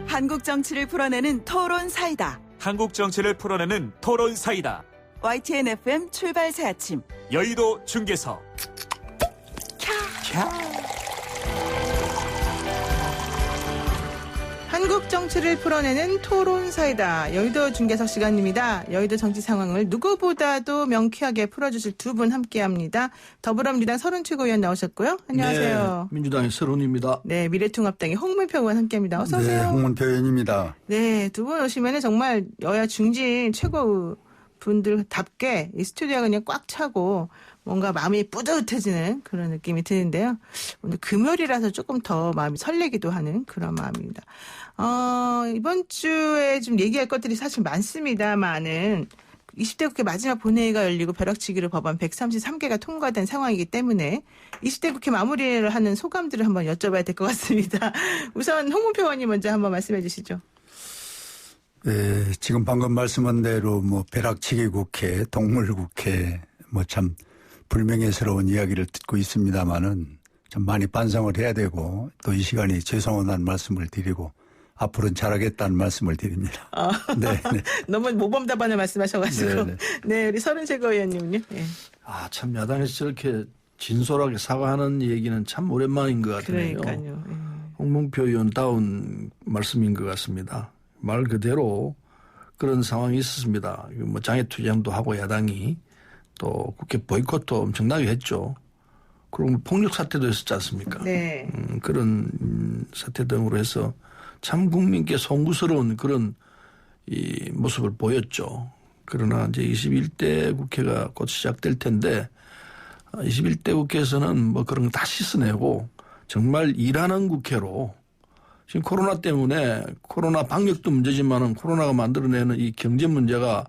한국 정치를 풀어내는 토론 사이다. 한국 정치를 풀어내는 토론 사이다. YTN FM 출발 새 아침. 여의도 중계석. 한국 정치를 풀어내는 토론 사이다. 여의도 중계석 시간입니다. 여의도 정치 상황을 누구보다도 명쾌하게 풀어주실 두 분 함께합니다. 더불어민주당 서른 최고위원 나오셨고요. 안녕하세요. 네, 민주당의 서른입니다. 네, 미래통합당의 홍문표 의원 함께합니다. 어서 오세요. 네, 홍문표 의원입니다. 네, 두 분 오시면 정말 여야 중진 최고 분들답게 이 스튜디오가 그냥 꽉 차고 뭔가 마음이 뿌듯해지는 그런 느낌이 드는데요. 오늘 금요일이라서 조금 더 마음이 설레기도 하는 그런 마음입니다. 이번 주에 좀 얘기할 것들이 사실 많습니다만은 20대 국회 마지막 본회의가 열리고 벼락치기로 법안 133개가 통과된 상황이기 때문에 20대 국회 마무리를 하는 소감들을 한번 여쭤봐야 될 것 같습니다. 우선 홍문표 의원님 먼저 한번 말씀해 주시죠. 네, 지금 방금 말씀한 대로 벼락치기 국회, 동물 국회 참 불명예스러운 이야기를 듣고 있습니다만은 좀 많이 반성을 해야 되고 또 이 시간이 죄송하다는 말씀을 드리고 앞으로는 잘하겠다는 말씀을 드립니다. 네, 네. 너무 모범 답안을 말씀하셔가지고. 네, 네, 우리 서른 최고위원님은요. 네. 참 야당에서 저렇게 진솔하게 사과하는 얘기는 참 오랜만인 것 같네요. 그러니까요. 홍문표 의원다운 말씀인 것 같습니다. 말 그대로 그런 상황이 있었습니다. 장애투쟁도 하고 야당이 또 국회 보이콧도 엄청나게 했죠. 그리고 폭력 사태도 있었지 않습니까? 네. 그런 사태 등으로 해서 참 국민께 송구스러운 그런 이 모습을 보였죠. 그러나 이제 21대 국회가 곧 시작될 텐데 21대 국회에서는 그런 거 다 씻어내고 정말 일하는 국회로 지금 코로나 때문에 코로나 방역도 문제지만은 코로나가 만들어내는 이 경제 문제가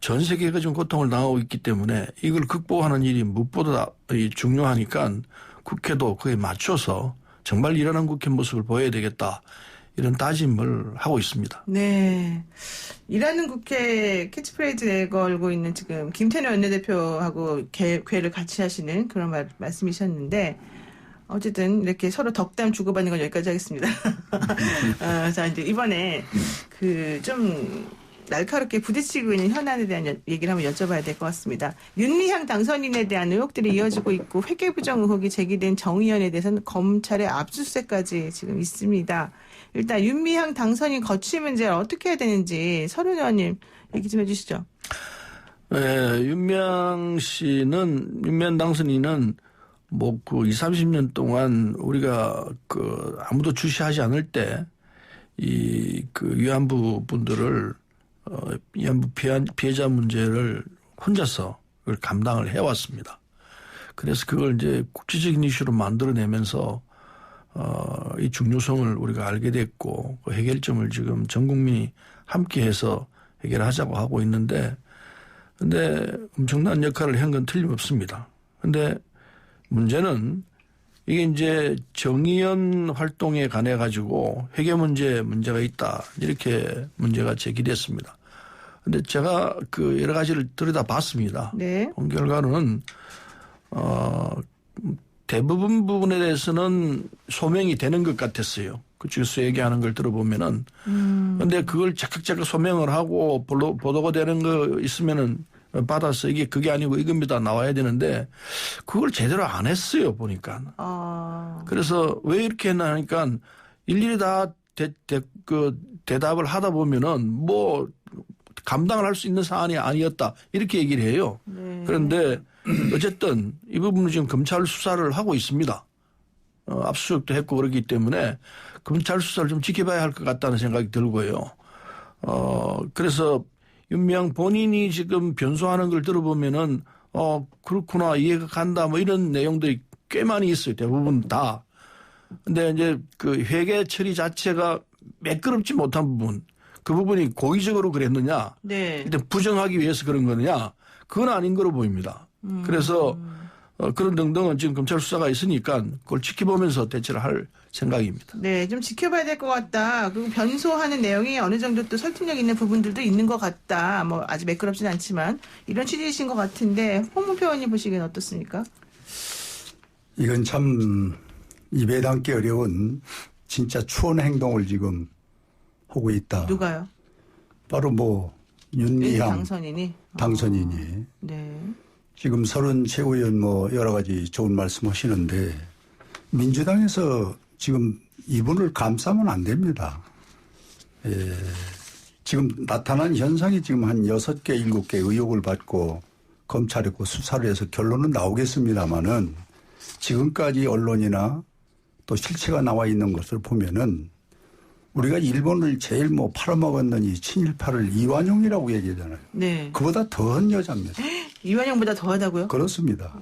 전 세계가 지금 고통을 당하고 있기 때문에 이걸 극복하는 일이 무엇보다 중요하니까 국회도 그에 맞춰서 정말 일하는 국회 모습을 보여야 되겠다. 이런 다짐을 하고 있습니다. 네. 일하는 국회 캐치프레이즈 내걸고 있는 지금 김태년 원내대표하고 궤를 같이 하시는 그런 말씀이셨는데 어쨌든 이렇게 서로 덕담 주고받는 건 여기까지 하겠습니다. 자, 이제 이번에 좀 날카롭게 부딪히고 있는 현안에 대한 얘기를 한번 여쭤봐야 될 것 같습니다. 윤미향 당선인에 대한 의혹들이 이어지고 있고 회계부정 의혹이 제기된 정의연에 대해서는 검찰의 압수수색까지 지금 있습니다. 일단 윤미향 당선인 거취 문제를 어떻게 해야 되는지 서른 의원님 얘기 좀 해주시죠. 네, 윤미향 당선인은 20, 30년 동안 우리가 아무도 주시하지 않을 때 위안부 분들을 위안부 피해자 문제를 혼자서 그걸 감당을 해왔습니다. 그래서 그걸 이제 국제적인 이슈로 만들어내면서 이 중요성을 우리가 알게 됐고 그 해결점을 지금 전 국민이 함께해서 해결하자고 하고 있는데 근데 엄청난 역할을 한 건 틀림없습니다. 근데 문제는 이게 이제 정의연 활동에 관해 가지고 회계 문제가 있다 이렇게 문제가 제기됐습니다. 근데 제가 여러 가지를 들여다봤습니다. 네. 본 결과는 대부분 부분에 대해서는 소명이 되는 것 같았어요. 그쪽에서 얘기하는 걸 들어보면은. 근데 그걸 자극 소명을 하고 보도가 되는 거 있으면은 받아서 그게 아니고 이겁니다 나와야 되는데 그걸 제대로 안 했어요 보니까. 그래서 왜 이렇게 했나 하니까 일일이 다 대답을 하다 보면은 감당을 할 수 있는 사안이 아니었다 이렇게 얘기를 해요. 네. 그런데 어쨌든 이 부분은 지금 검찰 수사를 하고 있습니다. 압수수색도 했고 그렇기 때문에 검찰 수사를 좀 지켜봐야 할 것 같다는 생각이 들고요. 그래서 윤미향 본인이 지금 변소하는 걸 들어보면은 그렇구나 이해가 간다 이런 내용들이 꽤 많이 있어요. 대부분 다. 근데 이제 회계 처리 자체가 매끄럽지 못한 부분 그 부분이 고의적으로 그랬느냐. 네. 일단 부정하기 위해서 그런 거느냐. 그건 아닌 거로 보입니다. 그래서 그런 등등은 지금 검찰 수사가 있으니까 그걸 지켜보면서 대처를 할 생각입니다. 네, 좀 지켜봐야 될 것 같다. 그리고 변소하는 내용이 어느 정도 또 설득력 있는 부분들도 있는 것 같다. 뭐 아주 매끄럽진 않지만 이런 취지이신 것 같은데 홍문표 의원님 보시기엔 어떻습니까? 이건 참 입에 담기 어려운 진짜 추한 행동을 지금 하고 있다. 누가요? 바로 뭐 윤미향 당선인이. 네. 지금 서른 최고위원 뭐 여러 가지 좋은 말씀 하시는데 민주당에서 지금 이분을 감싸면 안 됩니다. 예. 지금 나타난 현상이 지금 한 6개, 7개 의혹을 받고 검찰에 수사를 해서 결론은 나오겠습니다만은 지금까지 언론이나 또 실체가 나와 있는 것을 보면은 우리가 일본을 제일 뭐 팔아먹었느니 친일파를 이완용이라고 얘기하잖아요. 네. 그보다 더한 여자입니다. 이완용보다 더하다고요? 그렇습니다.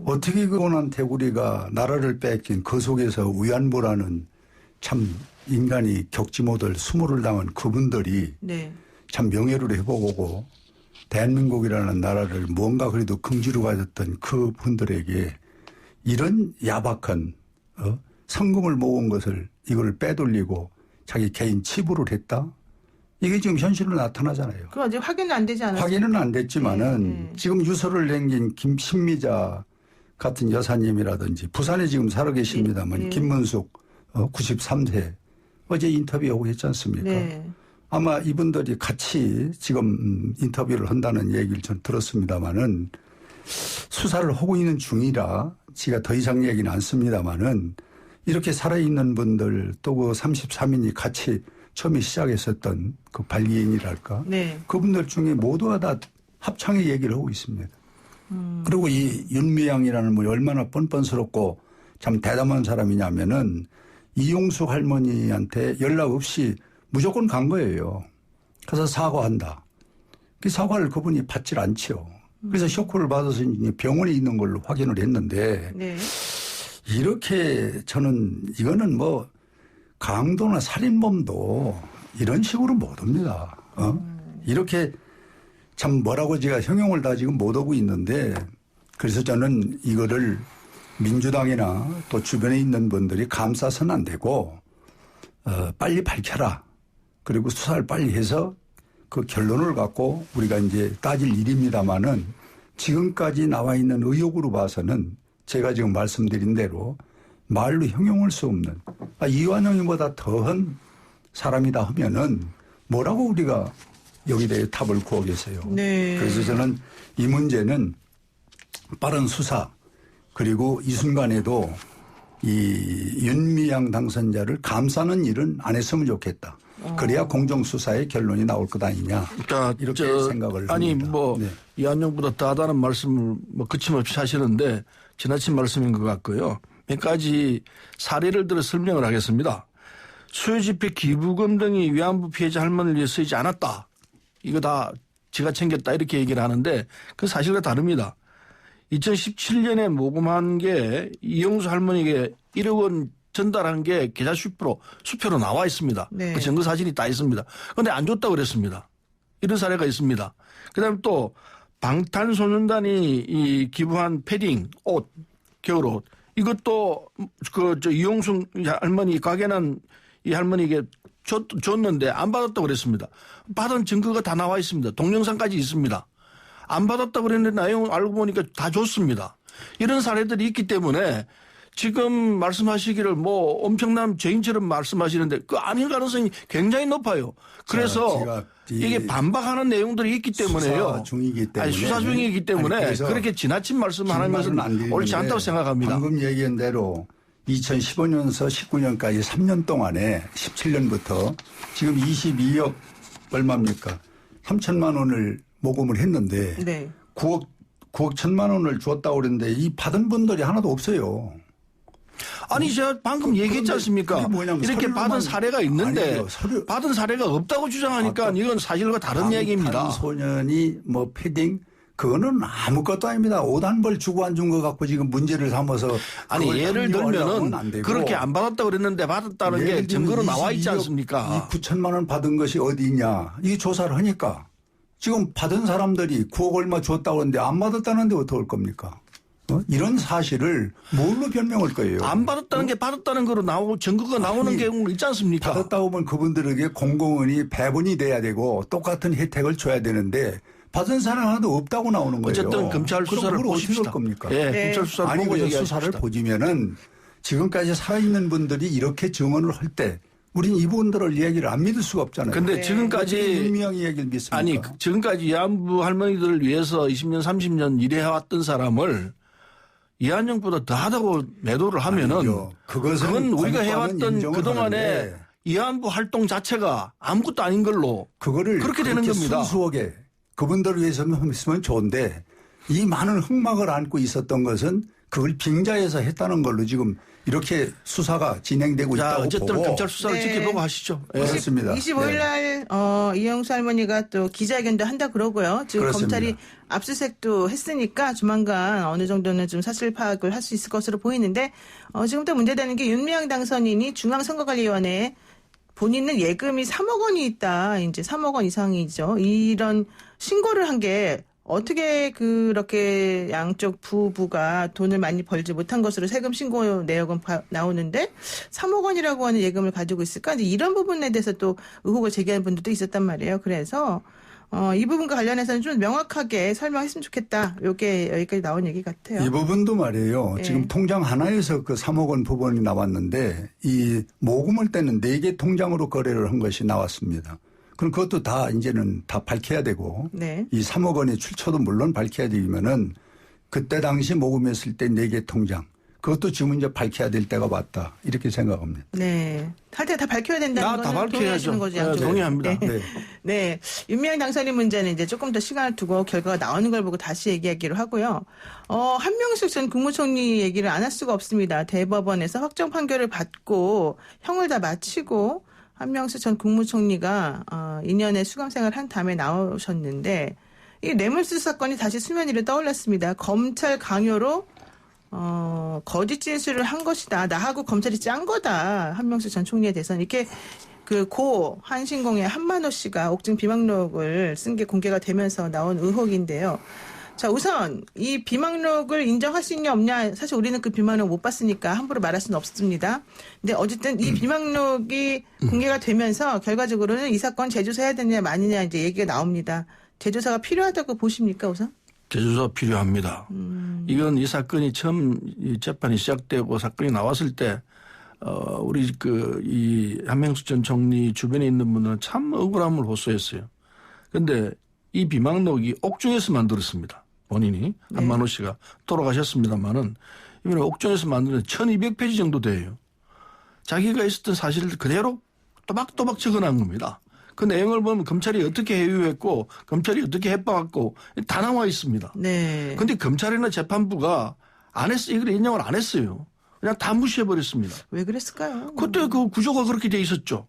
어떻게 그분한테 우리가 나라를 뺏긴 그 속에서 위안부라는 참 인간이 겪지 못할 수모를 당한 그분들이 네. 참 명예를 회복하고 대한민국이라는 나라를 뭔가 그래도 긍지로 가졌던 그분들에게 이런 야박한 성금을 모은 것을 이걸 빼돌리고 자기 개인 치부를 했다? 이게 지금 현실로 나타나잖아요. 그거 아직 확인은 안 되지 않았어요? 확인은 안 됐지만은 지금 유서를 남긴 김신미자 같은 여사님이라든지 부산에 지금 살아 계십니다만 김문숙 93세 어제 인터뷰하고 했지 않습니까? 네. 아마 이분들이 같이 지금 인터뷰를 한다는 얘기를 전 들었습니다마는 수사를 하고 있는 중이라 제가 더 이상 얘기는 않습니다마는 이렇게 살아있는 분들 또 그 33인이 같이 처음에 시작했었던 그 발기인이랄까 네. 그분들 중에 모두가 다 합창의 얘기를 하고 있습니다. 그리고 이 윤미향이라는 분이 얼마나 뻔뻔스럽고 참 대담한 사람이냐면은 이용수 할머니한테 연락 없이 무조건 간 거예요. 그래서 사과한다. 그 사과를 그분이 받질 않죠. 그래서 쇼크를 받아서 이제 병원에 있는 걸로 확인을 했는데 네. 이렇게 저는 이거는 뭐 강도나 살인범도 이런 식으로 못 옵니다. 이렇게 참 뭐라고 제가 형용을 다 지금 못 하고 있는데 그래서 저는 이거를 민주당이나 또 주변에 있는 분들이 감싸서는 안 되고 빨리 밝혀라. 그리고 수사를 빨리 해서 그 결론을 갖고 우리가 이제 따질 일입니다마는 지금까지 나와 있는 의혹으로 봐서는 제가 지금 말씀드린 대로 말로 형용할 수 없는 이완용이보다 더한 사람이다 하면은 뭐라고 우리가 여기 대해 답을 구하겠어요. 네. 그래서 저는 이 문제는 빠른 수사 그리고 이 순간에도 이 윤미향 당선자를 감싸는 일은 안 했으면 좋겠다. 그래야 공정수사의 결론이 나올 것 아니냐. 그러니까 이렇게 생각을 아니 합니다. 뭐 네. 이완용보다 더하다는 말씀을 뭐 거침없이 하시는데 지나친 말씀인 것 같고요. 몇 가지 사례를 들어 설명을 하겠습니다. 수요집회 기부금 등이 위안부 피해자 할머니를 위해 쓰이지 않았다. 이거 다 지가 챙겼다 이렇게 얘기를 하는데 그 사실과 다릅니다. 2017년에 모금한 게 이용수 할머니에게 1억 원 전달한 게 계좌 수표로 나와 있습니다. 네. 그 증거 사진이 다 있습니다. 그런데 안 줬다고 그랬습니다. 이런 사례가 있습니다. 그다음에 또 방탄소년단이 이 기부한 패딩, 옷, 겨울옷 이것도 이용수 할머니 가게는 이 할머니에게 줬는데 안 받았다고 그랬습니다. 받은 증거가 다 나와 있습니다. 동영상까지 있습니다. 안 받았다고 그랬는데 내용 알고 보니까 다 줬습니다. 이런 사례들이 있기 때문에 지금 말씀하시기를 뭐 엄청난 죄인처럼 말씀하시는데 그 아닐 가능성이 굉장히 높아요. 그래서 이게 반박하는 내용들이 있기 때문에요. 수사 중이기 때문에. 아니, 수사 중이기 때문에 그렇게 지나친 말씀하는 것은 옳지 않다고 생각합니다. 방금 얘기한 대로 2015년서 19년까지 3년 동안에 17년부터 지금 22억 얼마입니까? 3천만 원을 모금을 했는데 네. 9억 1천만 원을 주었다고 그랬는데 이 받은 분들이 하나도 없어요. 아니 제가 방금 얘기했지 않습니까? 이렇게 받은 사례가 있는데 아니요, 받은 사례가 없다고 주장하니까 이건 사실과 다른 얘기입니다. 소년이 뭐 패딩 그거는 아무것도 아닙니다. 옷 한 벌 주고 안 준 거 갖고 지금 문제를 삼아서 아니 예를 들면은 그렇게 안 받았다고 그랬는데 받았다는 게 증거로 나와 있지 않습니까? 이 9천만 원 받은 것이 어디 있냐. 이 조사를 하니까 지금 받은 사람들이 9억 얼마 줬다고 하는데 안 받았다는데 어떡할 겁니까? 이런 사실을 뭘로 변명할 거예요? 안 받았다는 게 받았다는 거로 증거가 나오는 경우 있지 않습니까? 받았다고 하면 그분들에게 공공원이 배분이 돼야 되고 똑같은 혜택을 줘야 되는데 받은 사람 하나도 없다고 나오는 거예요. 어쨌든 검찰 수사를 그럼 어떻게 보십시다. 할 겁니까? 예, 네. 검찰 수사를 아니 보고 그 얘기합시다. 수사를 보시면은 지금까지 살아있는 분들이 이렇게 증언을 할 때 우린 이분들을 이야기를 안 믿을 수가 없잖아요. 근데 지금까지 윤미향 이야기를 믿습니까? 아니 지금까지 위안부 할머니들을 위해서 20년 30년 일해왔던 사람을 이한영보다 더하다고 매도를 하면은 아니죠. 그건 우리가 공과는 해왔던 인정을 그동안의 하는데 위안부 활동 자체가 아무것도 아닌 걸로 그거를 그렇게 되는 그렇게 겁니다. 순수하게 그분들을 위해서만 했으면 좋은데 이 많은 흑막을 안고 있었던 것은 그걸 빙자해서 했다는 걸로 지금 이렇게 수사가 진행되고 자, 있다고 어쨌든 보고 검찰 수사를 네. 지켜보고 하시죠. 예. 그렇습니다. 25일 날 이영수 할머니가 또 기자회견도 한다 그러고요. 지금 그렇습니다. 검찰이 압수수색도 했으니까 조만간 어느 정도는 좀 사실 파악을 할 수 있을 것으로 보이는데 지금부터 문제되는 게 윤미향 당선인이 중앙선거관리위원회에 본인은 예금이 3억 원이 있다. 이제 3억 원 이상이죠. 이런 신고를 한 게 어떻게 그렇게 양쪽 부부가 돈을 많이 벌지 못한 것으로 세금 신고 내역은 나오는데 3억 원이라고 하는 예금을 가지고 있을까? 이제 이런 부분에 대해서 또 의혹을 제기하는 분들도 있었단 말이에요. 그래서 이 부분과 관련해서는 좀 명확하게 설명했으면 좋겠다. 이게 여기까지 나온 얘기 같아요. 이 부분도 말이에요. 네. 지금 통장 하나에서 그 3억 원 부분이 나왔는데 이 모금을 때는 4개 통장으로 거래를 한 것이 나왔습니다. 그럼 그것도 다 이제는 다 밝혀야 되고 네. 이 3억 원의 출처도 물론 밝혀야 되면은 그때 당시 모금했을 때 4개 통장 그것도 지금 이제 밝혀야 될 때가 왔다 이렇게 생각합니다. 네. 할 때 다 밝혀야 된다는 다 거는 동의하시는 밝혀야죠. 거죠. 네, 양쪽으로. 동의합니다. 네. 네. 네. 윤미향 당선인 문제는 이제 조금 더 시간을 두고 결과가 나오는 걸 보고 다시 얘기하기로 하고요. 한명숙 전 국무총리 얘기를 안 할 수가 없습니다. 대법원에서 확정 판결을 받고 형을 다 마치고 한명숙 전 국무총리가 2년의 수감 생활을 한 다음에 나오셨는데 이 뇌물수수 사건이 다시 수면 위로 떠올랐습니다. 검찰 강요로 거짓 진술을 한 것이다. 나하고 검찰이 짠 거다. 한명숙 전 총리에 대해서는 이렇게 그 고 한신공의 한만호 씨가 옥중 비망록을 쓴 게 공개가 되면서 나온 의혹인데요. 자, 우선 이 비망록을 인정할 수 있냐 없냐 사실 우리는 그 비망록 못 봤으니까 함부로 말할 수는 없습니다. 근데 어쨌든 이 비망록이 공개가 되면서 결과적으로는 이 사건 재조사해야 되느냐 마느냐 이제 얘기가 나옵니다. 재조사가 필요하다고 보십니까 우선? 재조사 필요합니다. 이건 이 사건이 처음 이 재판이 시작되고 사건이 나왔을 때 우리 이 한명숙 전 총리 주변에 있는 분들은 참 억울함을 호소했어요. 그런데 이 비망록이 옥중에서 만들었습니다. 본인이 한만호 씨가 돌아가셨습니다만은 이번에 옥중에서 만드는 1200페이지 정도 돼요. 자기가 있었던 사실을 그대로 또박또박 적어놓은 겁니다. 그 내용을 보면 검찰이 어떻게 해유했고 검찰이 어떻게 해박았고 다 나와 있습니다. 네. 그런데 검찰이나 재판부가 안 했어 이걸 인정을 안 했어요. 그냥 다 무시해버렸습니다. 왜 그랬을까요? 그때 그 구조가 그렇게 돼 있었죠.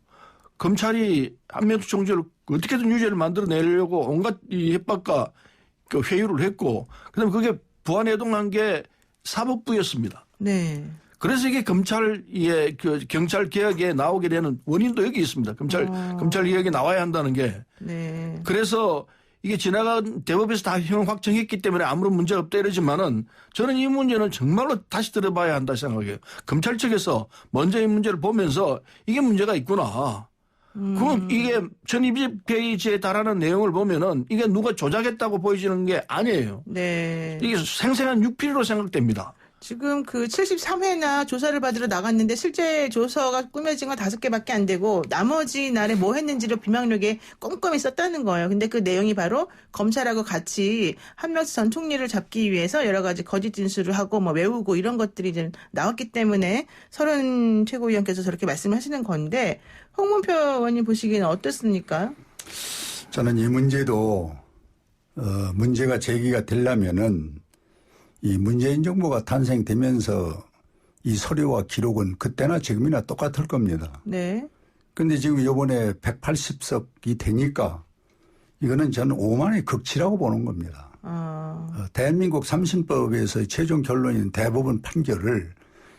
검찰이 한명숙 총리를 어떻게든 유죄를 만들어내려고 온갖 이 협박과 그 회유를 했고 그다음에 그게 부안해동한 게 사법부였습니다. 네. 그래서 이게 검찰의 그 경찰 개혁에 나오게 되는 원인도 여기 있습니다. 검찰 개혁에 나와야 한다는 게. 네. 그래서 이게 지나간 대법에서 다 형 확정했기 때문에 아무런 문제가 없다 이러지만은 저는 이 문제는 정말로 다시 들어봐야 한다 생각해요. 검찰 측에서 먼저 이 문제를 보면서 이게 문제가 있구나. 그럼 이게 1200페이지에 달하는 내용을 보면은 이게 누가 조작했다고 보여지는 게 아니에요. 네. 이게 생생한 육필로 생각됩니다. 지금 그 73회나 조사를 받으러 나갔는데 실제 조서가 꾸며진 건 5개밖에 안 되고 나머지 날에 뭐 했는지를 비망록에 꼼꼼히 썼다는 거예요. 근데 그 내용이 바로 검찰하고 같이 한명숙 전 총리를 잡기 위해서 여러 가지 거짓 진술을 하고 뭐 외우고 이런 것들이 이제 나왔기 때문에 서른 최고위원께서 저렇게 말씀을 하시는 건데 홍문표 의원님 보시기에는 어떻습니까? 저는 이 문제도 문제가 제기가 되려면은 이 문재인 정부가 탄생되면서 이 서류와 기록은 그때나 지금이나 똑같을 겁니다. 네. 그런데 지금 이번에 180석이 되니까 이거는 저는 오만의 극치라고 보는 겁니다. 대한민국 삼신법에서 최종 결론인 대법원 판결을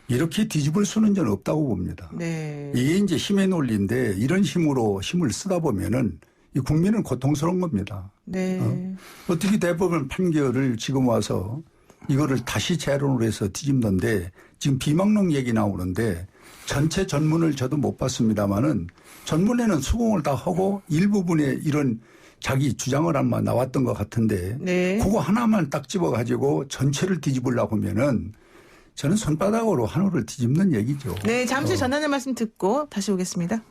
이렇게 뒤집을 수는 저는 없다고 봅니다. 네. 이게 이제 힘의 논리인데 이런 힘을 쓰다 보면은 이 국민은 고통스러운 겁니다. 네. 어떻게 대법원 판결을 지금 와서 이거를 다시 재론을 해서 뒤집는데 지금 비망록 얘기 나오는데 전체 전문을 저도 못 봤습니다마는 전문에는 수긍을 다 하고 일부분에 이런 자기 주장을 아마 나왔던 것 같은데 네. 그거 하나만 딱 집어가지고 전체를 뒤집으려고 하면은 저는 손바닥으로 한우를 뒤집는 얘기죠. 네, 잠시 전하는 말씀 듣고 다시 오겠습니다.